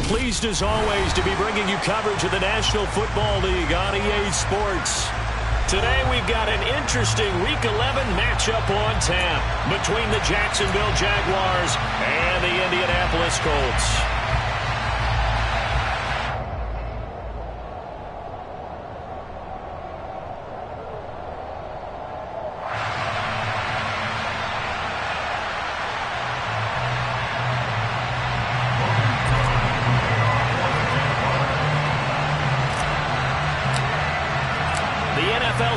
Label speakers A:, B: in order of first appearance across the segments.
A: pleased as always to be bringing you coverage of the National Football League on EA Sports. Today we've got an interesting Week 11 matchup on tap between the Jacksonville Jaguars and the Indianapolis Colts.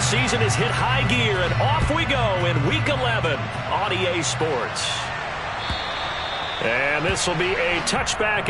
A: Season is hit high gear, and off we go in Week 11 on EA Sports. And this will be a touchback.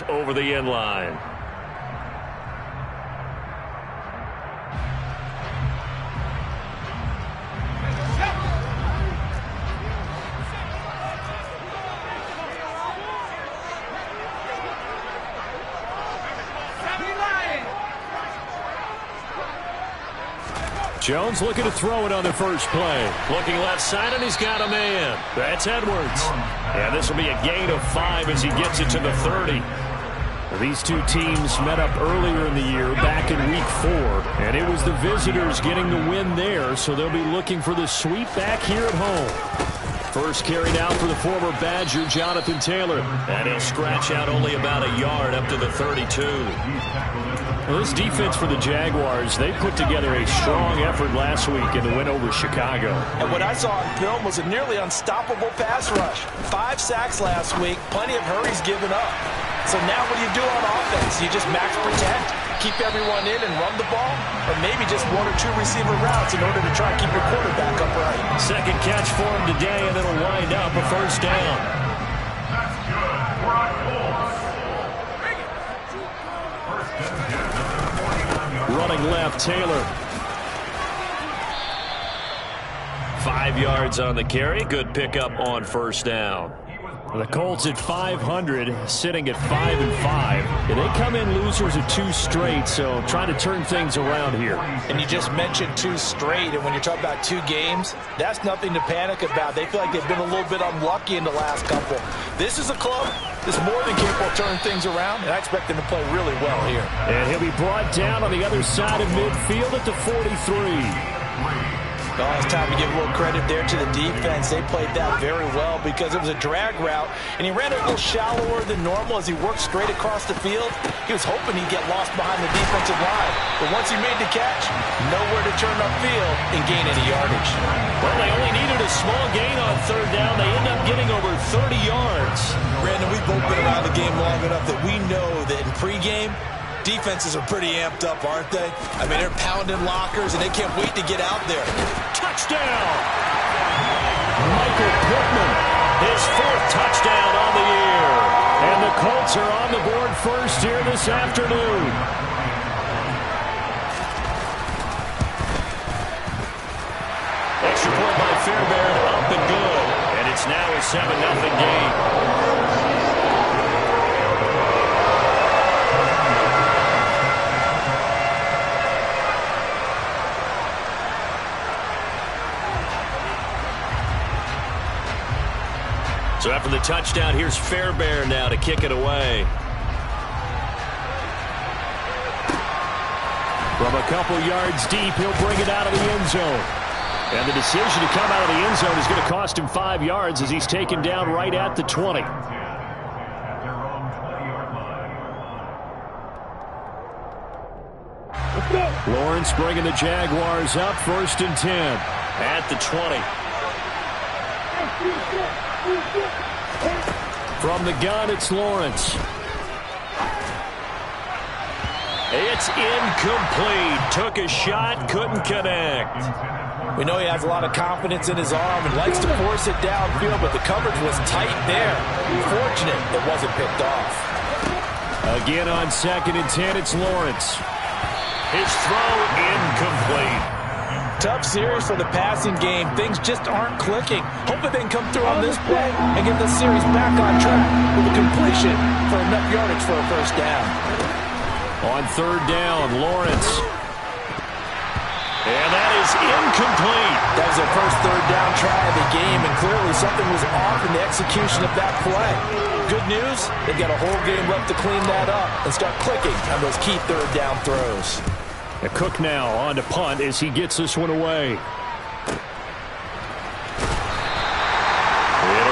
A: Over the end line. Jones looking to throw it on the first play. Looking left side, and he's got a man. That's Edwards. And this will be a gain of 5 as he gets it to the 30. These two teams met up earlier in the year, back in Week 4, and it was the visitors getting the win there, so they'll be looking for the sweep back here at home. First carried out for the former Badger, Jonathan Taylor. And he'll scratch out only about a yard up to the 32. Well, this defense for the Jaguars, they put together a strong effort last week in the win over Chicago.
B: And what I saw on film was a nearly unstoppable pass rush. 5 sacks last week, plenty of hurries given up. So now what do you do on offense? You just max protect, keep everyone in and run the ball, or maybe just 1 or 2 receiver routes in order to try and keep your quarterback upright.
A: Second catch for him today, and it'll wind up a first down. Running left, Taylor. 5 yards on the carry. Good pickup on first down. The Colts at 500, sitting at 5-5. And they come in losers of 2 straight, so trying to turn things around here.
B: And you just mentioned 2 straight, and when you're talking about 2 games, that's nothing to panic about. They feel like they've been a little bit unlucky in the last couple. This is a club that's more than capable of turning things around, and I expect them to play really well here.
A: And he'll be brought down on the other side of midfield at the 43.
B: Well, it's time to give a little credit there to the defense. They played that very well because it was a drag route, and he ran it a little shallower than normal as he worked straight across the field. He was hoping he'd get lost behind the defensive line, but once he made the catch, nowhere to turn upfield and gain any yardage.
A: Well, they only needed a small gain on third down. They end up getting over 30 yards.
C: Brandon, we've both been around the game long enough that we know that in pregame, defenses are pretty amped up, aren't they? I mean, they're pounding lockers, and they can't wait to get out there.
A: Touchdown! Michael Pittman, his 4th touchdown on the year. And the Colts are on the board first here this afternoon. Extra point by Fairbairn, up and good. And it's now a 7-0 game. So after the touchdown, here's Fairbairn now to kick it away. From a couple yards deep, he'll bring it out of the end zone. And the decision to come out of the end zone is going to cost him 5 yards as he's taken down right at the 20. Lawrence bringing the Jaguars up, 1st and 10 at the 20. From the gun, it's Lawrence. It's incomplete. Took a shot, couldn't connect.
B: We know he has a lot of confidence in his arm and likes to force it downfield, but the coverage was tight there. Fortunate it wasn't picked off.
A: Again on 2nd and 10, it's Lawrence. His throw incomplete.
B: Tough series for the passing game. Things just aren't clicking. Hoping they can come through on this play and get the series back on track with a completion for enough yardage for a first down.
A: On 3rd down, Lawrence. And that is incomplete.
B: That was their first 3rd down try of the game, and clearly something was off in the execution of that play. Good news, they've got a whole game left to clean that up and start clicking on those key 3rd down throws.
A: Cook now on to punt as he gets this one away. It'll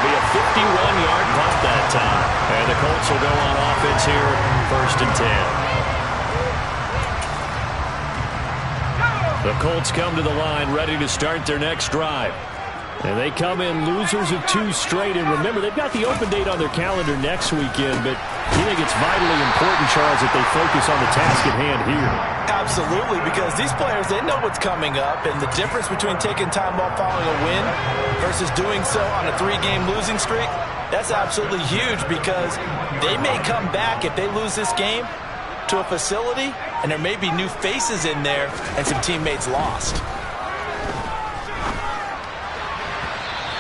A: be a 51-yard punt that time. And the Colts will go on offense here, 1st and 10. The Colts come to the line ready to start their next drive. And they come in losers of 2 straight. And remember, they've got the open date on their calendar next weekend, but you think it's vitally important, Charles, that they focus on the task at hand here.
B: Absolutely, because these players, they know what's coming up, and the difference between taking time off following a win versus doing so on a 3-game losing streak, that's absolutely huge because they may come back if they lose this game to a facility, and there may be new faces in there and some teammates lost.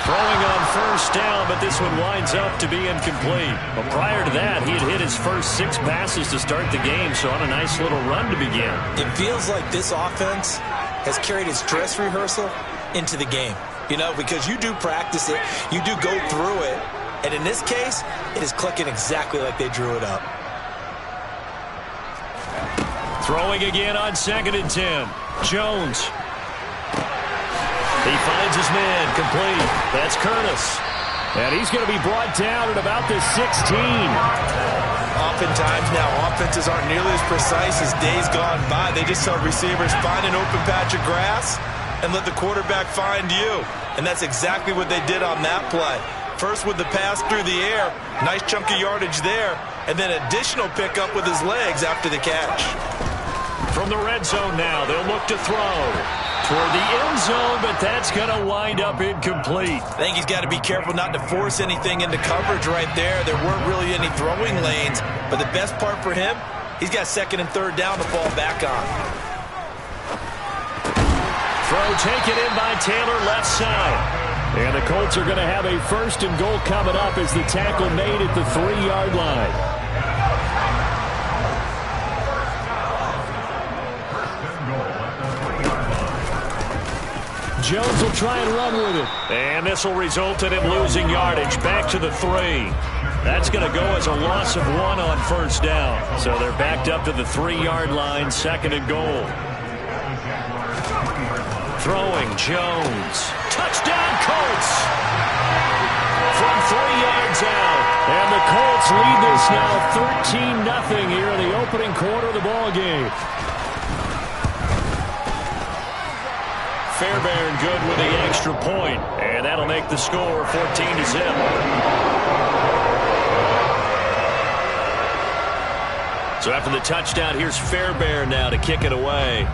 A: Throwing on 1st down, but this one winds up to be incomplete. But prior to that, he had hit his first 6 passes to start the game, so on a nice little run to begin.
C: It feels like this offense has carried its dress rehearsal into the game. You know, because you do practice it, you do go through it, and in this case, it is clicking exactly like they drew it up.
A: Throwing again on 2nd and 10. Jones. He finds his man, complete. That's Curtis. And he's going to be brought down at about the 16.
B: Oftentimes now, offenses aren't nearly as precise as days gone by. They just tell receivers, find an open patch of grass and let the quarterback find you. And that's exactly what they did on that play. First with the pass through the air, nice chunk of yardage there, and then additional pickup with his legs after the catch.
A: From the red zone now, they'll look to throw toward the end zone, but that's going to wind up incomplete.
B: I think he's got to be careful not to force anything into coverage right there. There weren't really any throwing lanes, but the best part for him, he's got 2nd and 3rd down to fall back on.
A: Throw taken in by Taylor, left side. And the Colts are going to have a 1st and goal coming up as the tackle made at the 3-yard line. Jones will try and run with it. And this will result in him losing yardage back to the 3. That's going to go as a loss of 1 on 1st down. So they're backed up to the 3-yard line, 2nd and goal. Throwing, Jones. Touchdown, Colts! From 3 yards out. And the Colts lead this now 13-0 here in the opening quarter of the ball game. Fairbairn good with the extra point, and that'll make the score 14-0. So after the touchdown, here's Fairbairn now to kick it away.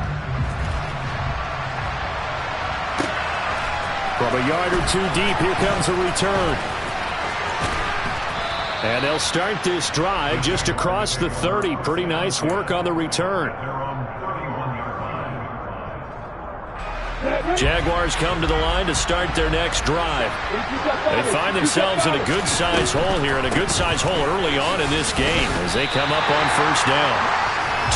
A: From a yard or 2 deep, here comes a return. And they'll start this drive just across the 30. Pretty nice work on the return. Jaguars come to the line to start their next drive. They find themselves in a good-sized hole here, and a good-sized hole early on in this game as they come up on 1st down.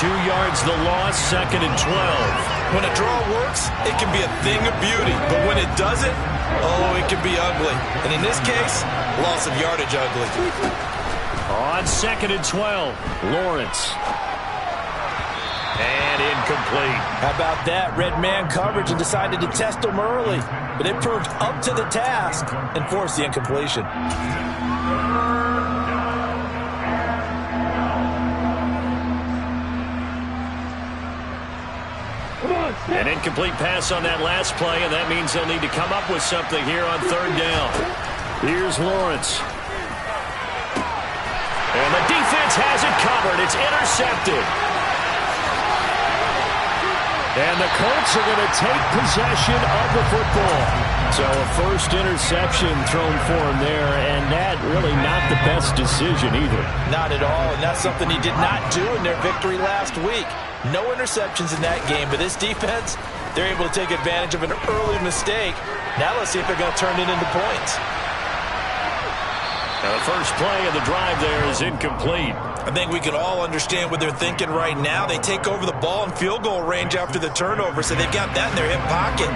A: 2 yards the loss, 2nd and 12.
B: When a draw works, it can be a thing of beauty. But when it doesn't, oh, it can be ugly. And in this case, loss of yardage ugly.
A: On 2nd and 12, Lawrence. And incomplete.
B: How about that? Red man coverage and decided to test him early. But it proved up to the task and forced the incompletion.
A: An incomplete pass on that last play, and that means they'll need to come up with something here on 3rd down. Here's Lawrence. And the defense has it covered. It's intercepted. And the Colts are going to take possession of the football. So a 1st interception thrown for him there, and that really not the best decision either.
B: Not at all, and that's something he did not do in their victory last week. No interceptions in that game, but this defense, they're able to take advantage of an early mistake. Now let's see if they're going to turn it into points.
A: Now the first play of the drive there is incomplete.
B: I think we can all understand what they're thinking right now. They take over the ball in field goal range after the turnover, so they've got that in their hip pocket.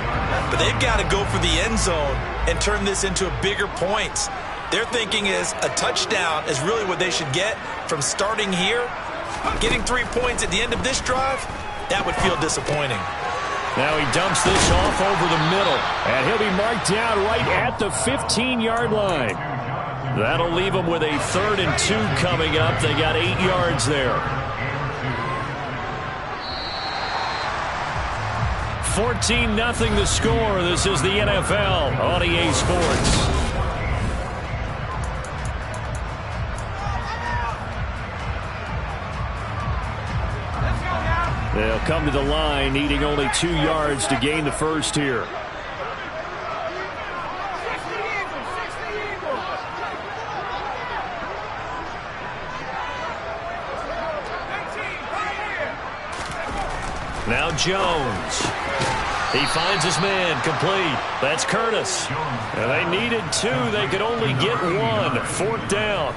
B: But they've got to go for the end zone and turn this into bigger points. Their thinking is a touchdown is really what they should get from starting here. Getting 3 points at the end of this drive, that would feel disappointing.
A: Now he dumps this off over the middle, and he'll be marked down right at the 15-yard line. That'll leave them with a 3rd and 2 coming up. They got 8 yards there. 14-0 the score. This is the NFL on EA Sports. They'll come to the line, needing only 2 yards to gain the first here. Now Jones. He finds his man, complete. That's Curtis. And they needed 2. They could only get 1. 4th down.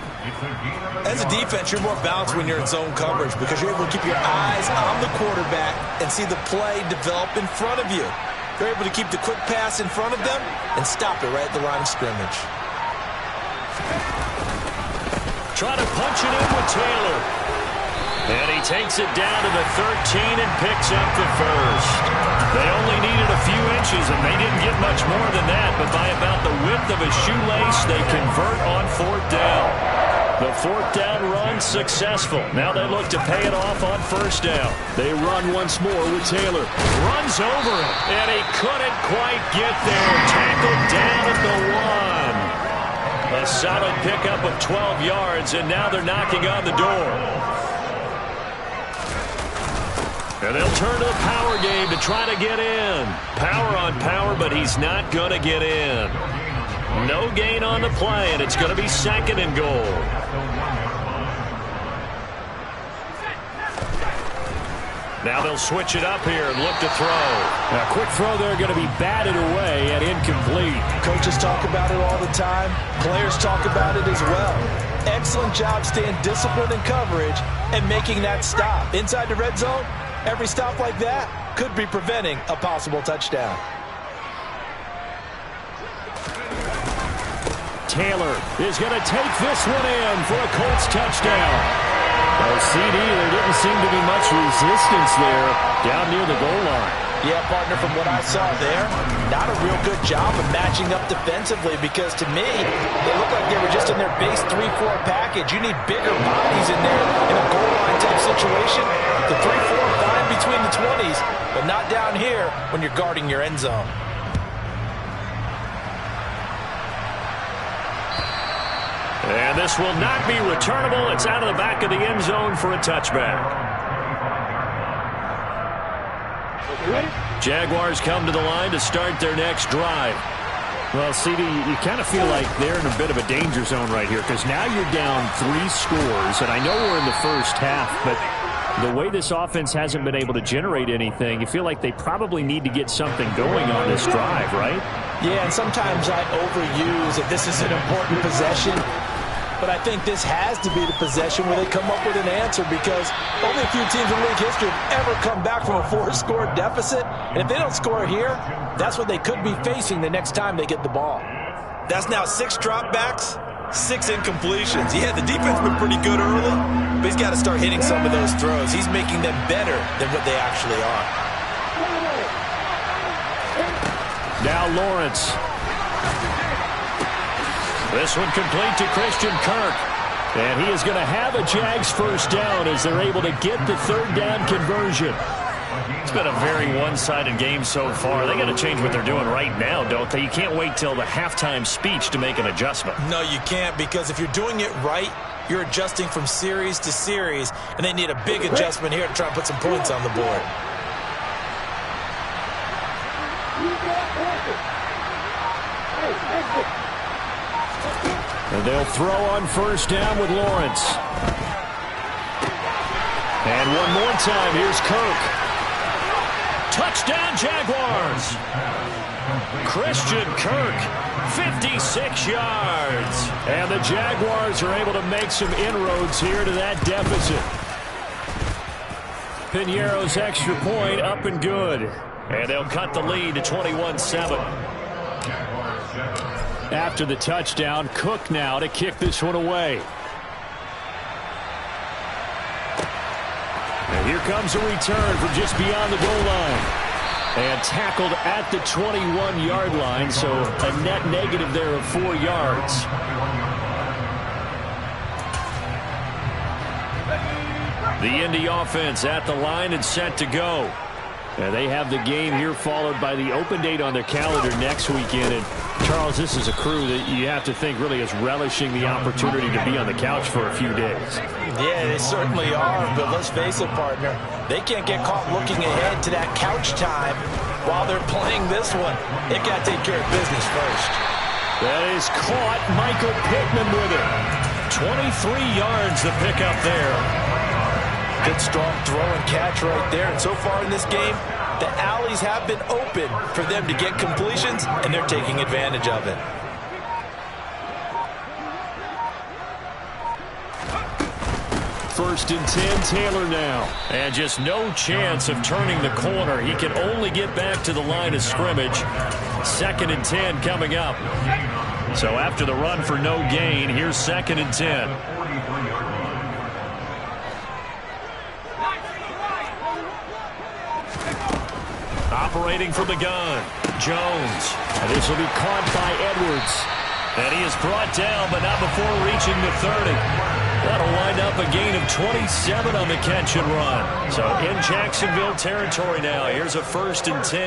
B: As a defense, you're more balanced when you're in zone coverage because you're able to keep your eyes on the quarterback and see the play develop in front of you. You're able to keep the quick pass in front of them and stop it right at the line of scrimmage.
A: Trying to punch it in with Taylor. And he takes it down to the 13 and picks up the first. They only needed a few inches, and they didn't get much more than that. But by about the width of a shoelace, they convert on 4th down. The 4th down run successful. Now they look to pay it off on 1st down. They run once more with Taylor. Runs over him, and he couldn't quite get there. Tackled down at the 1. A solid pickup of 12 yards, and now they're knocking on the door. And they'll turn to the power game to try to get in. Power on power, but he's not going to get in. No gain on the play, and it's going to be 2nd and goal. Now they'll switch it up here and look to throw.
D: A quick throw there, going to be batted away and incomplete.
B: Coaches talk about it all the time. Players talk about it as well. Excellent job staying disciplined in coverage and making that stop. Inside the red zone, every stop like that could be preventing a possible touchdown.
D: Taylor is going to take this one in for a Colts touchdown. Well, CD, there didn't seem to be much resistance there down near the goal line.
B: Yeah, partner, from what I saw there, not a real good job of matching up defensively because to me, they look like they were just in their base 3-4 package. You need bigger bodies in there in a goal line type situation. The 3-4 fine between the 20s, but not down here when you're guarding your end zone.
A: And this will not be returnable. It's out of the back of the end zone for a touchback. Jaguars come to the line to start their next drive.
D: Well, CD, you kind of feel like they're in a bit of a danger zone right here because now you're down 3 scores, and I know we're in the first half, but the way this offense hasn't been able to generate anything, you feel like they probably need to get something going on this drive, right?
B: Yeah, and sometimes I overuse that this is an important possession. But I think this has to be the possession where they come up with an answer because only a few teams in league history have ever come back from a 4-score deficit. And if they don't score here, that's what they could be facing the next time they get the ball.
C: That's now 6 dropbacks, 6 incompletions. Yeah, the defense been pretty good early, but he's got to start hitting some of those throws. He's making them better than what they actually are.
A: Now Lawrence. This one complete to Christian Kirk. And he is going to have a Jags 1st down as they're able to get the 3rd down conversion. It's been a very one-sided game so far. They got to change what they're doing right now, don't they? You can't wait till the halftime speech to make an adjustment.
C: No, you can't, because if you're doing it right, you're adjusting from series to series, and they need a big adjustment here to try and put some points on the board.
D: And they'll throw on 1st down with Lawrence.
A: And one more time, here's Kirk. Touchdown, Jaguars! Christian Kirk, 56 yards.
D: And the Jaguars are able to make some inroads here to that deficit. Piñeiro's extra point up and good.
A: And they'll cut the lead to 21-7.
D: After the touchdown, Cook now to kick this one away.
A: And here comes a return from just beyond the goal line. And tackled at the 21-yard line, so a net negative there of 4 yards. The Indy offense at the line and set to go.
D: And they have the game here followed by the open date on their calendar next weekend. And Charles, this is a crew that you have to think really is relishing the opportunity to be on the couch for a few days.
B: Yeah, they certainly are, but let's face it, partner. They can't get caught looking ahead to that couch time while they're playing this one. They've got to take care of business first.
A: That is caught. Michael Pittman with it. 23 yards to pick up there.
B: Good strong throw and catch right there. And so far in this game, the alleys have been open for them to get completions, and they're taking advantage of it.
D: First and 10, Taylor now.
A: And just no chance of turning the corner. He can only get back to the line of scrimmage. 2nd and 10 coming up. So after the run for no gain, here's 2nd and 10. Operating from the gun, Jones.
D: And this will be caught by Edwards.
A: And he is brought down, but not before reaching the 30. That'll wind up a gain of 27 on the catch and run. So in Jacksonville territory now. Here's a 1st and 10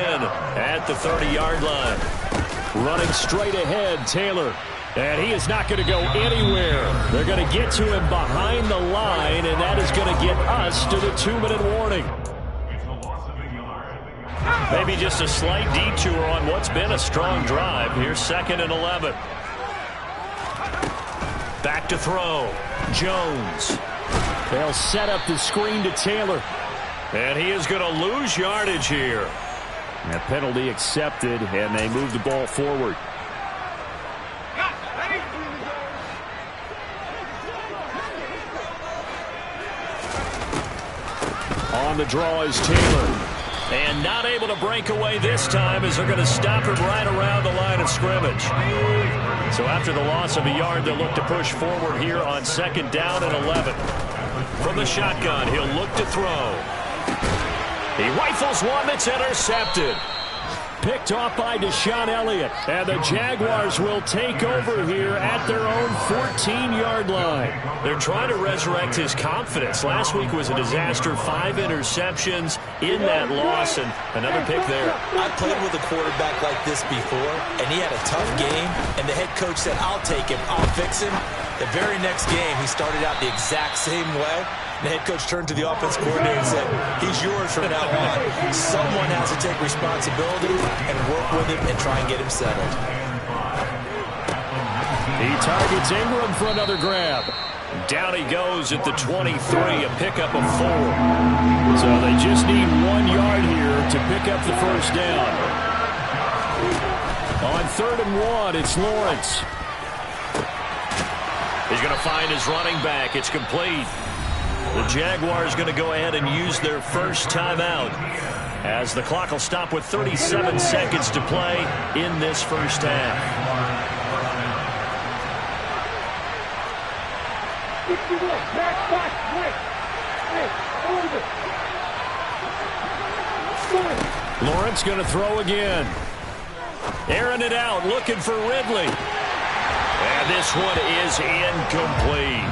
A: at the 30-yard line.
D: Running straight ahead, Taylor. And he is not going to go anywhere. They're going to get to him behind the line, and that is going to get us to the 2-minute warning.
A: Maybe just a slight detour on what's been a strong drive. Here's 2nd and 11. Back to throw. Jones.
D: They'll set up the screen to Taylor.
A: And he is going to lose yardage here.
D: And a penalty accepted, and they move the ball forward. On the draw is Taylor.
A: And not able to break away this time as they're going to stop him right around the line of scrimmage. So after the loss of a yard, they'll look to push forward here on 2nd down and 11. From the shotgun, he'll look to throw. He rifles one that's intercepted.
D: Picked off by Deshaun Elliott. And the Jaguars will take over here at their own 14-yard line.
A: They're trying to resurrect his confidence. Last week was a disaster. 5 interceptions in that loss, and another pick there.
B: I played with a quarterback like this before, and he had a tough game, and the head coach said, I'll take him, I'll fix him. The very next game, he started out the exact same way. The head coach turned to the offense coordinator and said, he's yours from now on. Someone has to take responsibility and work with him and try and get him settled.
D: He targets Ingram for another grab.
A: Down he goes at the 23, a pickup of 4.
D: So they just need 1 yard here to pick up the first down. On 3rd and 1, it's Lawrence.
A: He's going to find his running back. It's complete. The Jaguars going to go ahead and use their first timeout as the clock will stop with 37 seconds to play in this first half.
D: Lawrence going to throw again.
A: Airing it out, looking for Ridley. And this one is incomplete.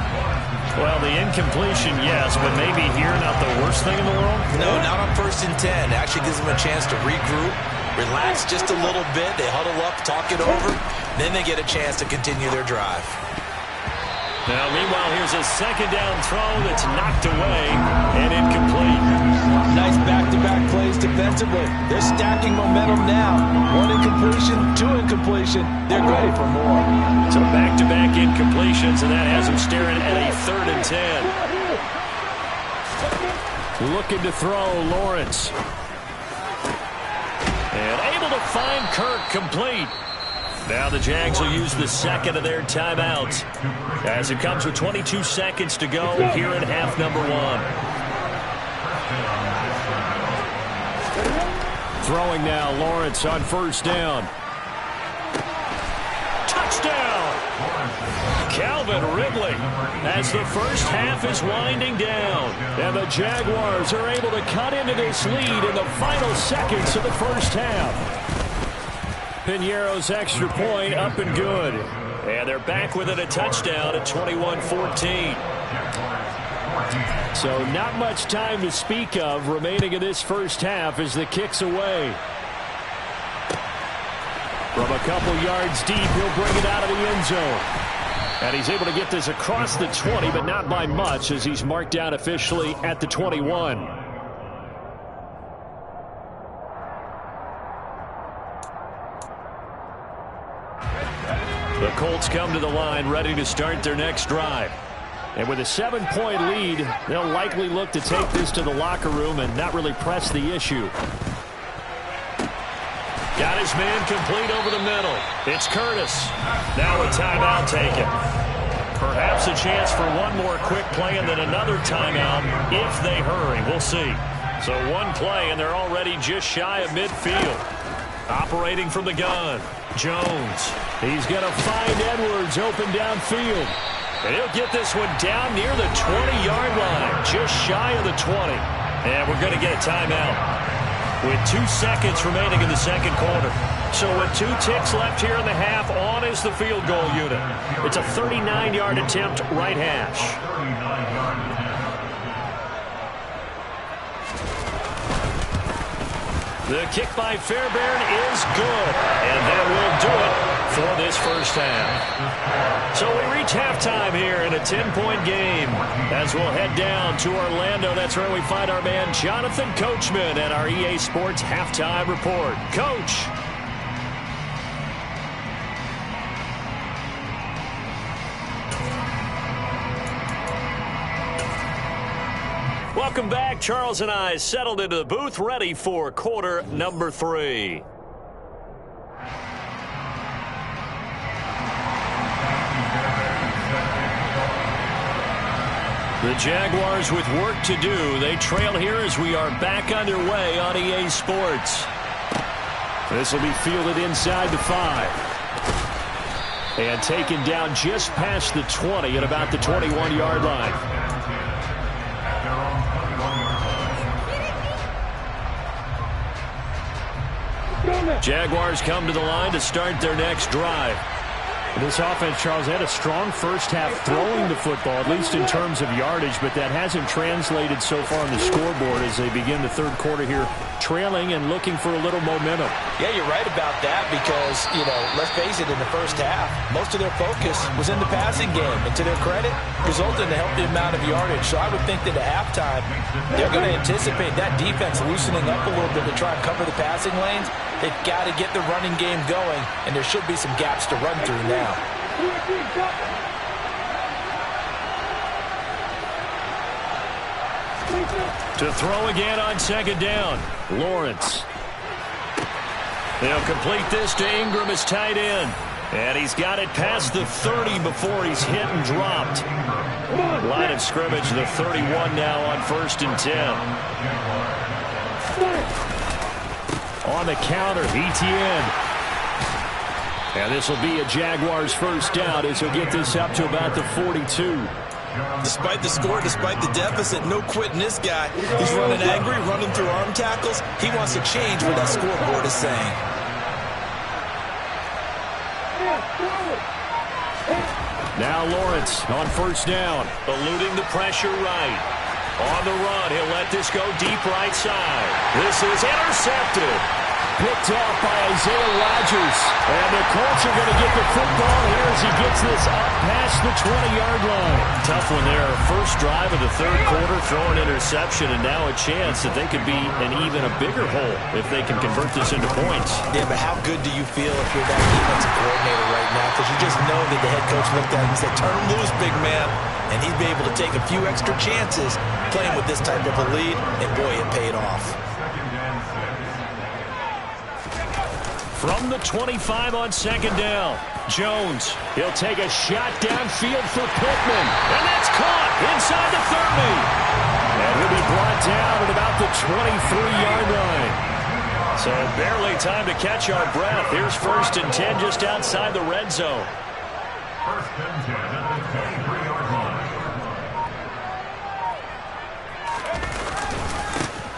A: Well, the incompletion, yes, but maybe here not the worst thing in the world?
B: No, not on 1st and 10. Actually gives them a chance to regroup, relax just a little bit. They huddle up, talk it over. Then they get a chance to continue their drive.
A: Now, meanwhile, here's a 2nd down throw that's knocked away and incomplete.
B: Nice back-to-back plays defensively. They're stacking momentum now. 1 incompletion, 2 incompletion. They're ready for more.
A: So back-to-back incompletions, and that has them staring at a 3rd and 10.
D: Looking to throw, Lawrence.
A: And able to find Kirk complete. Now the Jags will use the 2nd of their timeouts as it comes with 22 seconds to go here in half number 1.
D: Throwing now, Lawrence on 1st down.
A: Touchdown! Calvin Ridley as the first half is winding down.
D: And the Jaguars are able to cut into this lead in the final seconds of the first half. Piñeiro's extra point up and good.
A: And they're back within a touchdown at 21-14.
D: So not much time to speak of remaining in this first half as the kick's away. From a couple yards deep, he'll bring it out of the end zone. And he's able to get this across the 20, but not by much as he's marked down officially at the 21.
A: The Colts come to the line ready to start their next drive.
D: And with a 7-point lead, they'll likely look to take this to the locker room and not really press the issue.
A: Got his man complete over the middle. It's Curtis. Now a timeout taken. Perhaps a chance for one more quick play and then another timeout if they hurry. We'll see. So one play and they're already just shy of midfield. Operating from the gun, Jones.
D: He's going to find Edwards open downfield.
A: And he'll get this one down near the 20-yard line, just shy of the 20. And we're going to get a timeout. with 2 seconds remaining in the second quarter. So with 2 ticks left here in the half, on is the field goal unit. It's a 39-yard attempt, right hash. The kick by Fairbairn is good, and that will do it for this first half. So we reach halftime here in a 10-point game as we'll head down to Orlando. That's where we find our man Jonathan Coachman at our EA Sports Halftime Report. Coach. Welcome back. Charles and I settled into the booth, ready for quarter number 3. The Jaguars with work to do. They trail here as we are back underway on EA Sports. This will be fielded inside the 5. And taken down just past the 20 at about the 21-yard line. Jaguars come to the line to start their next drive.
D: This offense, Charles, had a strong first half throwing the football, at least in terms of yardage, but that hasn't translated so far on the scoreboard as they begin the third quarter here, trailing and looking for a little momentum.
B: Yeah, you're right about that because, let's face it, in the first half, most of their focus was in the passing game. And to their credit, resulted in a healthy amount of yardage. So I would think that at halftime, they're going to anticipate that defense loosening up a little bit to try and cover the passing lanes. They've got to get the running game going, and there should be some gaps to run through now.
A: To throw again on second down, Lawrence. They'll complete this to Ingram as tight end. And he's got it past the 30 before he's hit and dropped. Line of scrimmage, the 31 now on 1st and 10. On the counter, Etienne. And this will be a Jaguars first down as he'll get this up to about the 42.
C: Despite the score, despite the deficit, no quitting this guy. He's running angry, running through arm tackles. He wants to change what that scoreboard is saying.
A: Now Lawrence on first down, eluding the pressure right. On the run, he'll let this go deep right side. This is intercepted. Picked off by Isaiah Rodgers. And the Colts are going to get the football here as he gets this up past the 20-yard line. Tough one there. First drive of the third quarter, throw an interception, and now a chance that they could be in even a bigger hole if they can convert this into points.
B: Yeah, but how good do you feel if you're that defensive coordinator right now? Because you just know that the head coach looked at him and said, turn him loose, big man. And he'd be able to take a few extra chances playing with this type of a lead, and boy, it paid off.
A: From the 25 on second down, Jones. He'll take a shot downfield for Pittman. And that's caught inside the 30. And he'll be brought down at about the 23-yard line. So barely time to catch our breath. Here's 1st and 10 just outside the red zone.
E: 1st and 10 at the 23-yard line.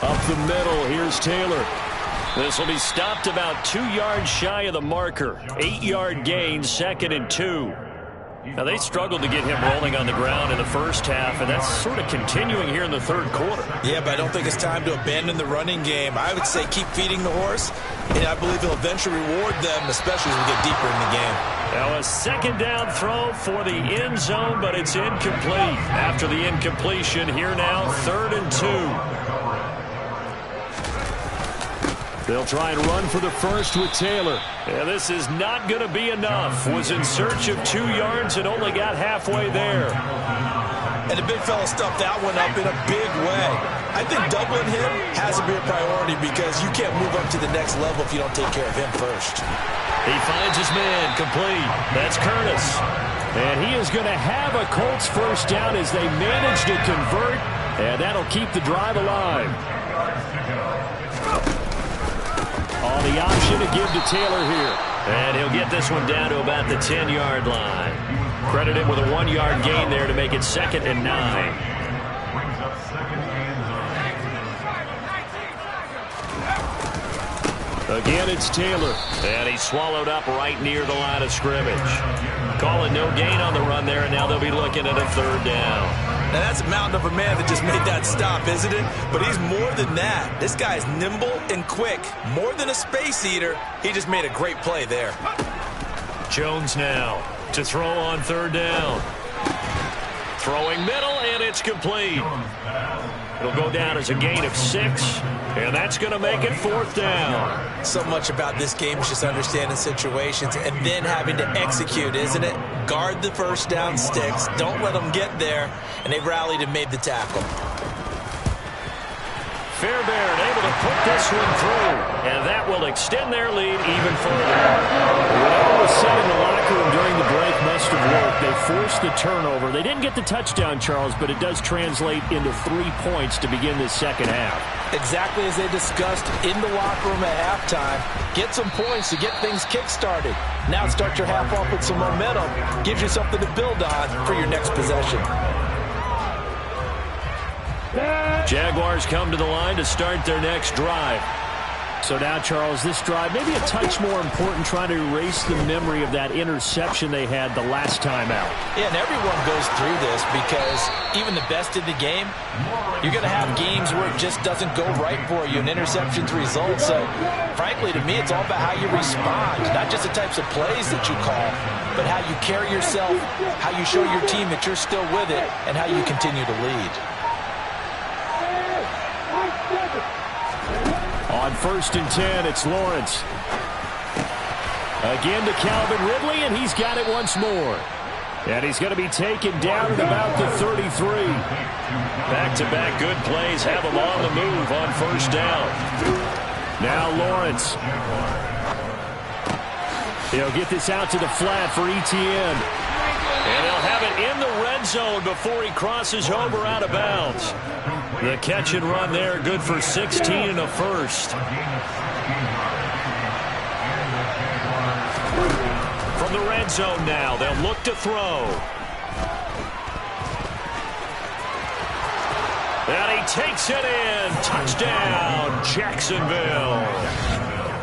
A: Up the middle, here's Taylor. This will be stopped about 2 yards shy of the marker. 8-yard gain, 2nd and 2. Now, they struggled to get him rolling on the ground in the first half, and that's sort of continuing here in the third quarter.
C: Yeah, but I don't think it's time to abandon the running game. I would say keep feeding the horse, and I believe he'll eventually reward them, especially as we get deeper in the game.
A: Now, a second down throw for the end zone, but it's incomplete. After the incompletion, here now, 3rd and 2. They'll try and run for the first with Taylor. Yeah, this is not going to be enough. Was in search of 2 yards and only got halfway there.
C: And the big fella stuffed that one up in a big way. I think doubling him has to be a priority because you can't move up to the next level if you don't take care of him first.
A: He finds his man complete. That's Curtis. And he is going to have a Colts first down as they manage to convert. And that'll keep the drive alive. On the option to give to Taylor here. And he'll get this one down to about the 10-yard line. Credit him with a 1-yard gain there to make it 2nd and 9. Again, it's Taylor. And he's swallowed up right near the line of scrimmage. Calling no gain on the run there, and now they'll be looking at a third down.
B: Now, that's a mountain of a man that just made that stop, isn't it? But he's more than that. This guy's nimble and quick. More than a space eater. He just made a great play there.
A: Jones now to throw on third down. Throwing middle, and it's complete. It'll go down as a gain of 6, and that's going to make it fourth down.
B: So much about this game is just understanding situations and then having to execute, isn't it? Guard the first down sticks. Don't let them get there, and they rallied and made the tackle.
A: Fairbairn able to put this one through, and that will extend their lead even further. Whatever was said in the locker room during the break must have worked. They forced the turnover. They didn't get the touchdown, Charles, but it does translate into 3 points to begin this second half.
B: Exactly as they discussed in the locker room at halftime. Get some points to get things kick-started. Now start your half off with some momentum. Gives you something to build on for your next possession.
A: Jaguars come to the line to start their next drive.
D: So now, Charles, this drive maybe a touch more important, trying to erase the memory of that interception they had the last time out.
B: Yeah, and everyone goes through this because even the best in the game, you're going to have games where it just doesn't go right for you and interceptions result. So, frankly, to me, it's all about how you respond, not just the types of plays that you call, but how you carry yourself, how you show your team that you're still with it, and how you continue to lead.
D: On 1st and 10, it's Lawrence. Again to Calvin Ridley, and he's got it once more. And he's going to be taken down at about the 33.
A: Back-to-back good plays have him on the move on first down.
D: Now Lawrence. He'll get this out to the flat for Etienne.
A: And he'll have it in the red zone before he crosses over out of bounds. The catch and run there, good for 16 and a first. From the red zone now, they'll look to throw. And he takes it in. Touchdown, Jacksonville.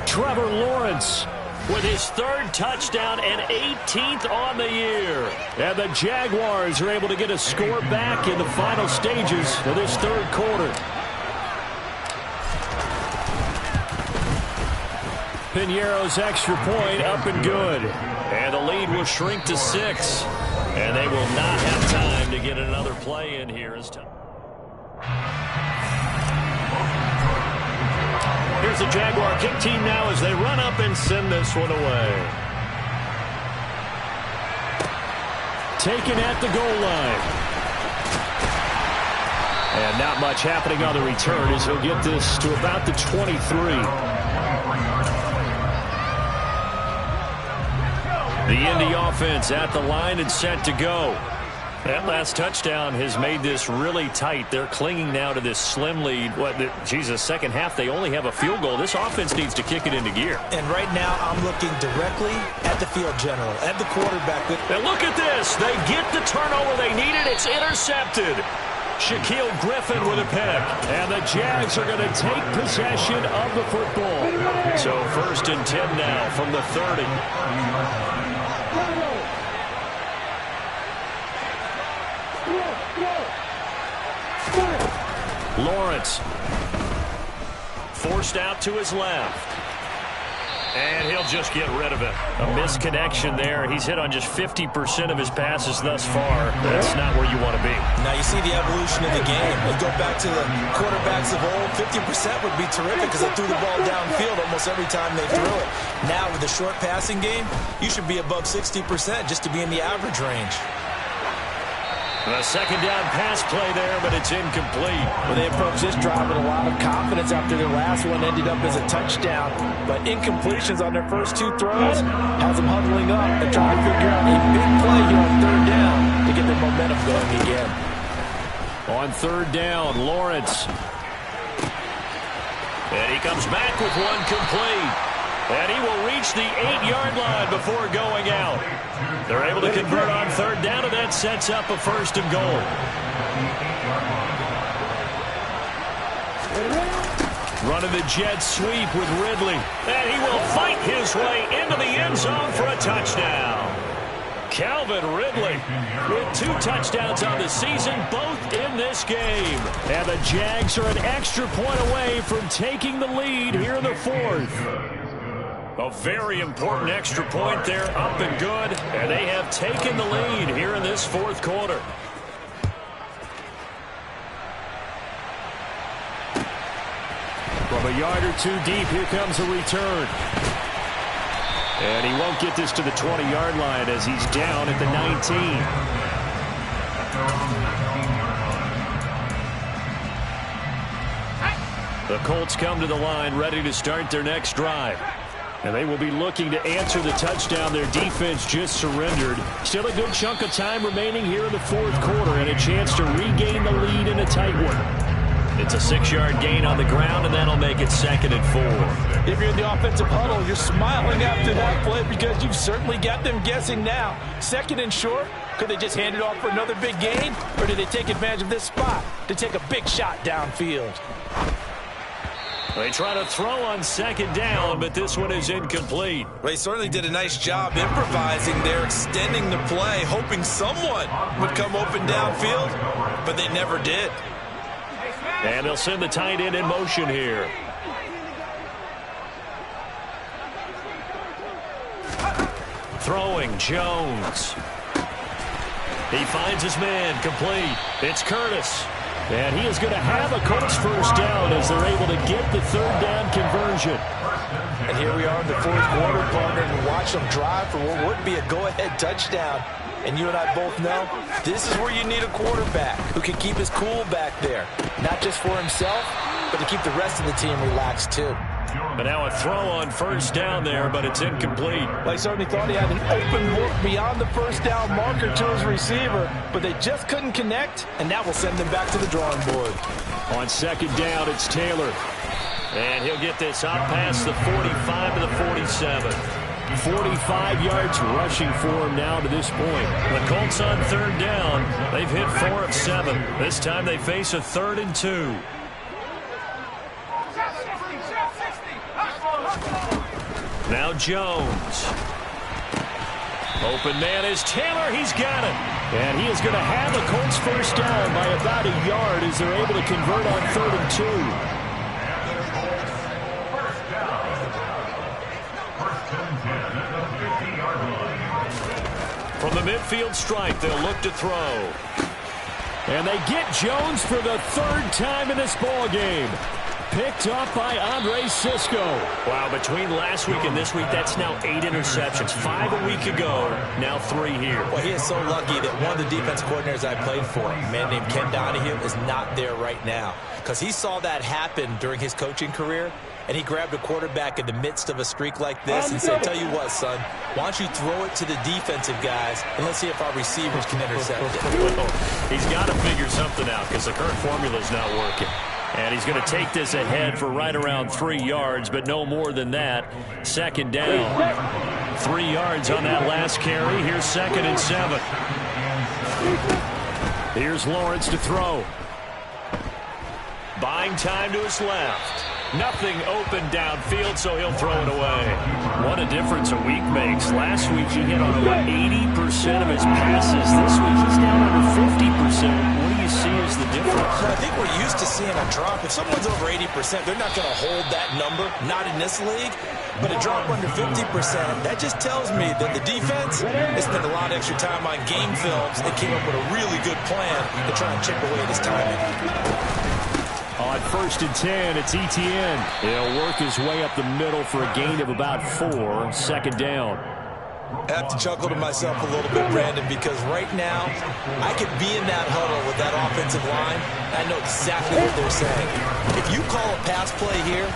D: Trevor Lawrence
A: with his 3rd touchdown and 18th on the year.
D: And the Jaguars are able to get a score back in the final stages of this 3rd quarter. Piñeiro's extra point up and good.
A: And the lead will shrink to 6. And they will not have time to get another play in here as time. Here's the Jaguar kick team now as they run up and send this one away.
D: Taken at the goal line. And not much happening on the return as he'll get this to about the 23.
A: The Indy offense at the line and set to go. That last touchdown has made this really tight. They're clinging now to this slim lead. Second half, they only have a field goal. This offense needs to kick it into gear.
B: And right now, I'm looking directly at the field general, at the quarterback.
A: And look at this. They get the turnover they needed. It's intercepted. Shaquille Griffin with a pick.
D: And the Jags are going to take possession of the football.
A: So 1st and 10 now from the 30. Lawrence forced out to his left. And he'll just get rid of it. A misconnection there. He's hit on just 50% of his passes thus far. That's not where you want to be.
B: Now you see the evolution of the game. You go back to the quarterbacks of old, 50% would be terrific because they threw the ball downfield almost every time they threw it. Now with the short passing game, you should be above 60% just to be in the average range.
A: A second down pass play there, but it's incomplete.
B: Well, they approached this drive with a lot of confidence after their last one ended up as a touchdown. But incompletions on their first 2 throws has them huddling up and trying to figure out a big play here on 3rd down to get their momentum going again.
D: On 3rd down, Lawrence.
A: And he comes back with one complete. And he will reach the 8-yard line before going out. They're able to convert on 3rd down, and that sets up a 1st and goal. Running the jet sweep with Ridley. And he will fight his way into the end zone for a touchdown. Calvin Ridley with 2 touchdowns on the season, both in this game. And the Jags are an extra point away from taking the lead here in the 4th. A very important extra point there, up and good. And they have taken the lead here in this 4th quarter. From a yard or 2 deep, here comes a return. And he won't get this to the 20-yard line as he's down at the 19. The Colts come to the line ready to start their next drive. And they will be looking to answer the touchdown their defense just surrendered. Still a good chunk of time remaining here in the 4th quarter and a chance to regain the lead in a tight one. It's a 6-yard gain on the ground, and that'll make it 2nd and 4.
B: If you're in the offensive huddle, you're smiling after that play because you've certainly got them guessing now. 2nd and short, could they just hand it off for another big gain, or do they take advantage of this spot to take a big shot downfield?
A: They try to throw on 2nd down, but this one is incomplete.
C: They certainly did a nice job improvising there, extending the play, hoping someone would come open downfield, but they never did.
A: And they'll send the tight end in motion here. Throwing, Jones. He finds his man, complete. It's Curtis. And he is going to have a Colts first down as they're able to get the 3rd down conversion.
B: And here we are in the 4th quarter, partner, and watch them drive for what would be a go-ahead touchdown. And you and I both know this is where you need a quarterback who can keep his cool back there. Not just for himself, but to keep the rest of the team relaxed too.
A: But now a throw on 1st down there, but it's incomplete.
B: They certainly thought he had an open look beyond the 1st down marker to his receiver, but they just couldn't connect, and that will send them back to the drawing board.
A: On 2nd down, it's Taylor. And he'll get this out past the 45 to the 47. 45 yards rushing for him now to this point. The Colts on 3rd down. They've hit 4 of 7. This time they face a 3rd and 2. Now Jones. Open man is Taylor. He's got it. And he is going to have the Colts first down by about a yard as they're able to convert on 3rd and 2. From the midfield stripe, they'll look to throw. And they get Jones for the 3rd time in this ball game. Picked off by Andre Sisco. Wow, between last week and this week, that's now 8 interceptions. 5 a week ago, now 3 here.
B: Well, he is so lucky that one of the defense coordinators I played for, a man named Ken Donahue, is not there right now. Because he saw that happen during his coaching career, and he grabbed a quarterback in the midst of a streak like this and said, tell you what, son, why don't you throw it to the defensive guys, and let's see if our receivers can intercept it.
A: Well, he's got to figure something out because the current formula is not working. And he's going to take this ahead for right around 3 yards, but no more than that. 2nd down. 3 yards on that last carry. Here's 2nd and 7. Here's Lawrence to throw. Buying time to his left. Nothing open downfield, so he'll throw it away. What a difference a week makes. Last week he hit on about 80% of his passes. This week he's down under 50%. What do you see as the difference?
B: I think we're used to seeing a drop. If someone's over 80%, they're not going to hold that number, not in this league. But a drop under 50%, that just tells me that the defense has spent a lot of extra time on game films and came up with a really good plan to try and chip away at his timing.
A: On 1st and 10, it's Etienne. He'll work his way up the middle for a gain of about 4. 2nd down.
B: I have to chuckle to myself a little bit, Brandon, because right now I could be in that huddle with that offensive line. I know exactly what they're saying. If you call a pass play here,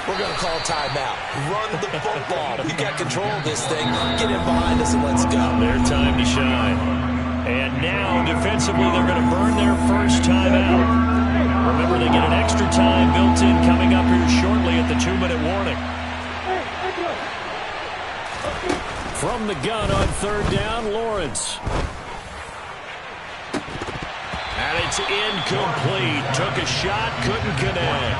B: we're going to call timeout. Run the football. You got control of this thing. Get in behind us and let's go.
A: Their time to shine. And now, defensively, they're going to burn their first timeout. Remember, they get an extra time built in coming up here shortly at the 2-minute warning. From the gun on 3rd down, Lawrence. And it's incomplete. Took a shot, couldn't connect.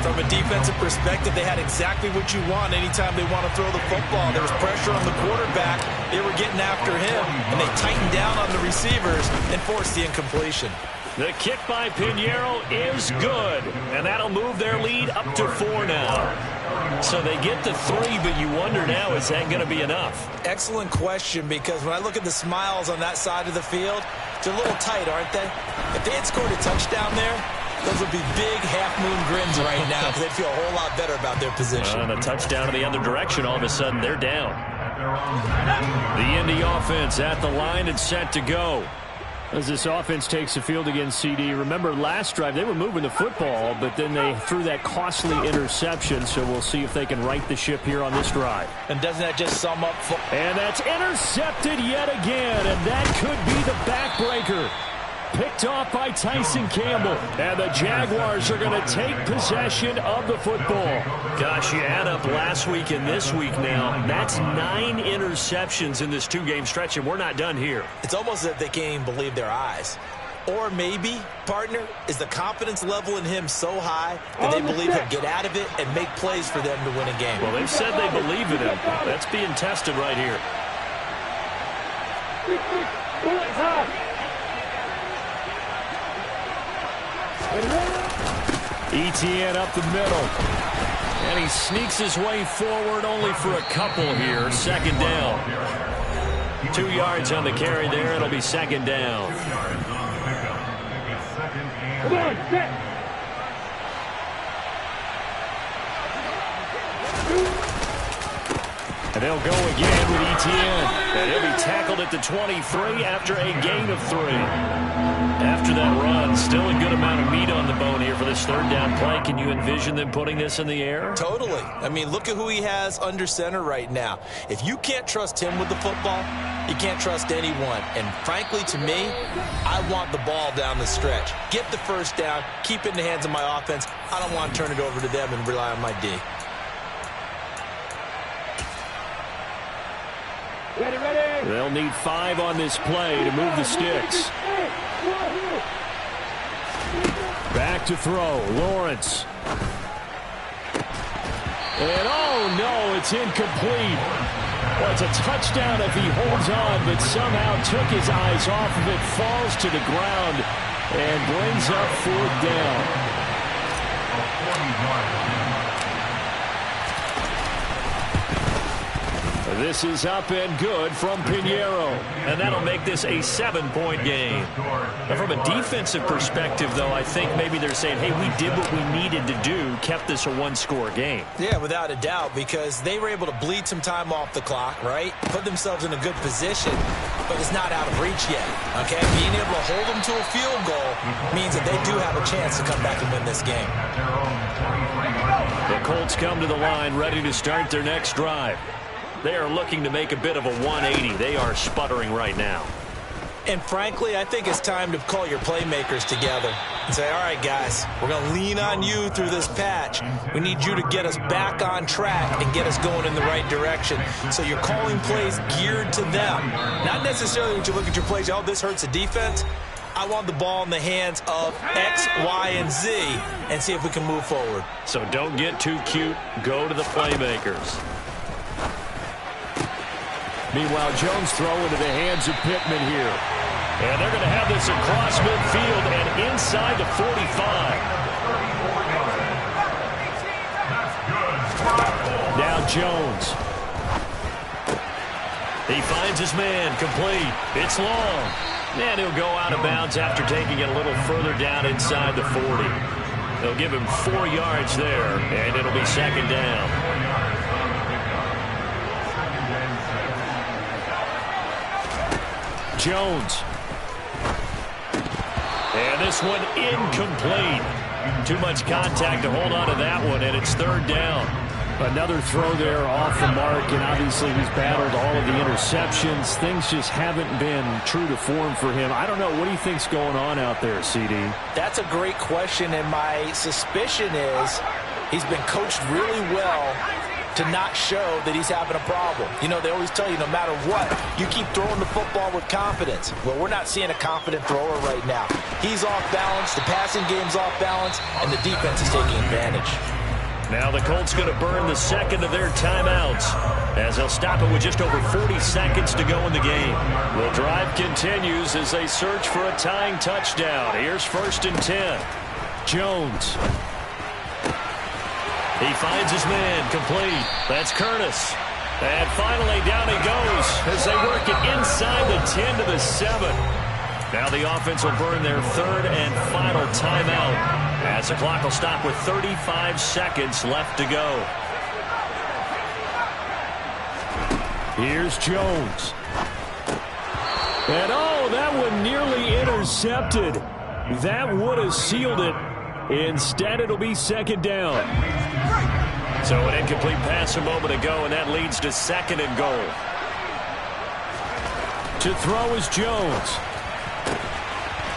B: From a defensive perspective, they had exactly what you want anytime they want to throw the football. There was pressure on the quarterback. They were getting after him, and they tightened down on the receivers and forced the incompletion.
A: The kick by Pinheiro is good, and that'll move their lead up to 4 now. So they get to 3, but you wonder now, is that going to be enough?
B: Excellent question, because when I look at the smiles on that side of the field, they're a little tight, aren't they? If they had scored a touchdown there, those would be big half-moon grins right now because they'd feel a whole lot better about their position.
A: And a touchdown in the other direction, all of a sudden they're down. The Indy offense at the line and set to go.
D: As this offense takes the field against CD, remember last drive they were moving the football, but then they threw that costly interception, so we'll see if they can right the ship here on this drive.
B: And doesn't that just sum up?
D: And that's intercepted yet again, and that could be the backbreaker. Picked off by Tyson Campbell. And the Jaguars are going to take possession of the football.
A: Gosh, you add up last week and this week now. That's 9 interceptions in this 2-game stretch, and we're not done here.
B: It's almost as if they can't even believe their eyes. Or maybe, partner, is the confidence level in him so high that they believe he'll get out of it and make plays for them to win a game.
A: Well, they've said they believe in him. That's being tested right here.
D: Etienne up the middle.
A: And he sneaks his way forward only for a couple here. 2nd down. 2 yards on the carry there. It'll be 2nd down.
D: And they'll go again with Etienne.
A: And he'll be tackled at the 23 after a gain of 3. After that run, still a good amount of meat on the bone here for this 3rd down play. Can you envision them putting this in the air?
B: Totally. I mean, look at who he has under center right now. If you can't trust him with the football, you can't trust anyone. And frankly, to me, I want the ball down the stretch. Get the 1st down, keep it in the hands of my offense. I don't want to turn it over to them and rely on my D.
D: They'll need 5 on this play to move the sticks. Back to throw. Lawrence. And oh no, it's incomplete. Well, it's a touchdown if he holds on, but somehow took his eyes off of it, falls to the ground, and brings up 4th down. This is up and good from Pinheiro.
A: And that'll make this a 7-point game. Now, from a defensive perspective, though, I think maybe they're saying, hey, we did what we needed to do, kept this a 1-score game.
B: Yeah, without a doubt, because they were able to bleed some time off the clock, right? Put themselves in a good position, but it's not out of reach yet, okay? Being able to hold them to a field goal means that they do have a chance to come back and win this game.
A: The Colts come to the line, ready to start their next drive. They are looking to make a bit of a 180. They are sputtering right now.
B: And frankly, I think it's time to call your playmakers together and say, all right, guys, we're going to lean on you through this patch. We need you to get us back on track and get us going in the right direction. So you're calling plays geared to them. Not necessarily when you look at your plays, oh, this hurts the defense. I want the ball in the hands of X, Y, and Z and see if we can move forward.
A: So don't get too cute. Go to the playmakers.
D: Meanwhile, Jones throw into the hands of Pittman here.
A: And they're going to have this across midfield and inside the 45.
D: Now Jones.
A: He finds his man, complete. It's long. And he'll go out of bounds after taking it a little further down inside the 40. They'll give him 4 yards there, and it'll be 2nd down.
D: Jones.
A: And this one incomplete. Too much contact to hold on to that one, and it's 3rd down.
D: Another throw there off the mark, and obviously he's battled all of the interceptions. Things just haven't been true to form for him. I don't know. What do you think's going on out there, CD?
B: That's a great question, and my suspicion is he's been coached really well to not show that he's having a problem. You know, they always tell you no matter what, you keep throwing the football with confidence. Well, we're not seeing a confident thrower right now. He's off balance, the passing game's off balance, and the defense is taking advantage.
A: Now the Colts going to burn the second of their timeouts as they'll stop it with just over 40 seconds to go in the game. The drive continues as they search for a tying touchdown. Here's 1st and 10. Jones. He finds his man complete. That's Curtis. And finally down he goes as they work it inside the 10 to the 7. Now the offense will burn their 3rd and final timeout as the clock will stop with 35 seconds left to go. Here's Jones. And oh, that one nearly intercepted. That would have sealed it. Instead, it'll be 2nd down. So an incomplete pass a moment ago, and that leads to 2nd and goal. To throw is Jones.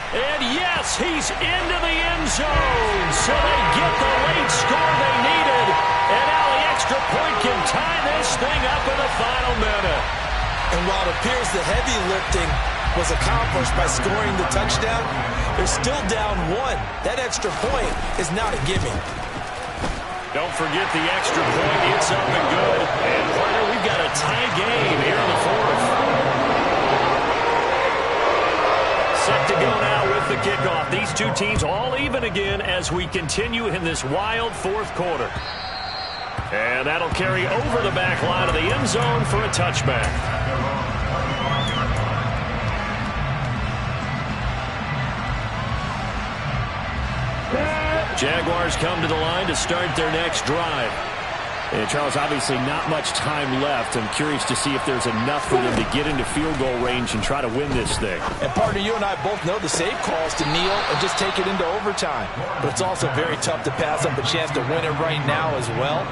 A: And yes, he's into the end zone. So they get the late score they needed. And now the extra point can tie this thing up in the final minute.
C: And while it appears the heavy lifting was accomplished by scoring the touchdown, they're still down 1. That extra point is not a gimme.
A: Don't forget the extra point. It's up and good. And partner, we've got a tie game here in the 4th. Set to go now with the kickoff. These two teams all even again as we continue in this wild 4th quarter. And that'll carry over the back line of the end zone for a touchback. Jaguars come to the line to start their next drive. And Charles, obviously not much time left. I'm curious to see if there's enough for them to get into field goal range and try to win this thing.
B: And partner, you and I both know the safe calls to kneel and just take it into overtime. But it's also very tough to pass up a chance to win it right now as well.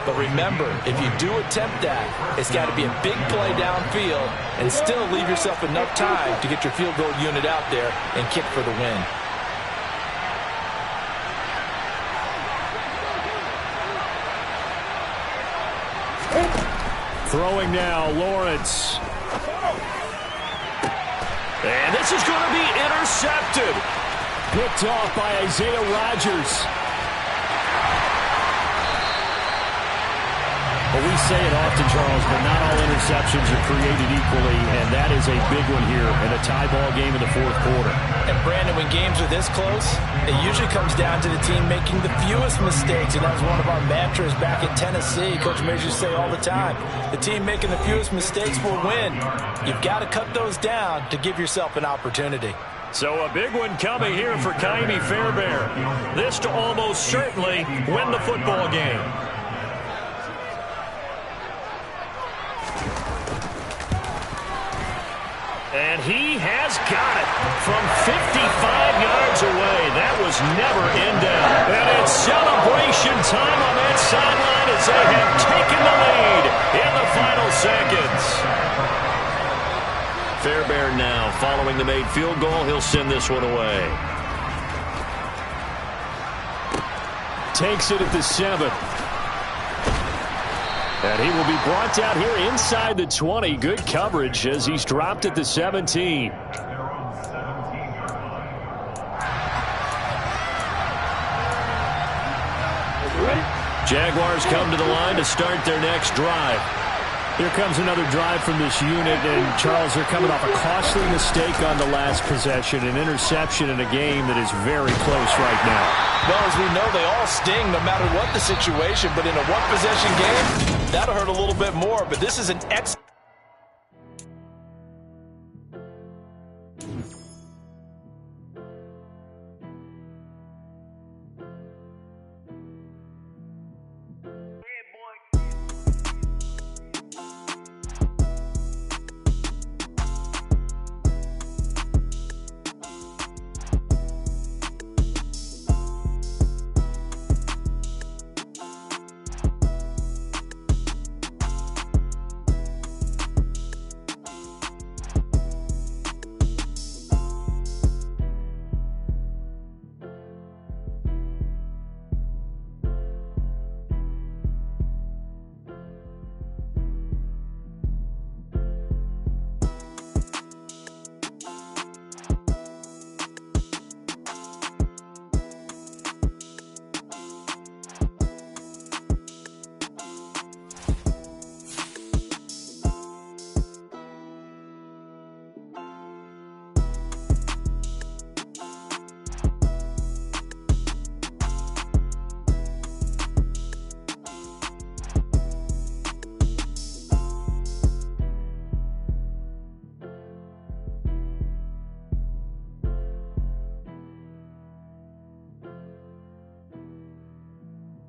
B: But remember, if you do attempt that, it's got to be a big play downfield and still leave yourself enough time to get your field goal unit out there and kick for the win.
A: Throwing now, Lawrence. And this is going to be intercepted. Picked off by Isaiah Rodgers. Well, we say it often, Charles, but not all interceptions are created equally, and that is a big one here in a tie ball game in the 4th quarter.
B: And Brandon, when games are this close, it usually comes down to the team making the fewest mistakes, and that was one of our mantras back in Tennessee. Coach Mays used to say all the time, the team making the fewest mistakes will win. You've got to cut those down to give yourself an opportunity.
A: So a big one coming here for Kaimi Fairbairn. This to almost certainly win the football game. And he has got it from 55 yards away. That was never in doubt. And it's celebration time on that sideline as they have taken the lead in the final seconds. Fairbairn now following the made field goal. He'll send this one away. Takes it at the 7. And he will be brought down here inside the 20. Good coverage as he's dropped at the 17. Jaguars come to the line to start their next drive. Here comes another drive from this unit, and Charles, they're coming off a costly mistake on the last possession, an interception in a game that is very close right now.
B: Well, as we know, they all sting no matter what the situation, but in a one-possession game, that'll hurt a little bit more, but this is an excellent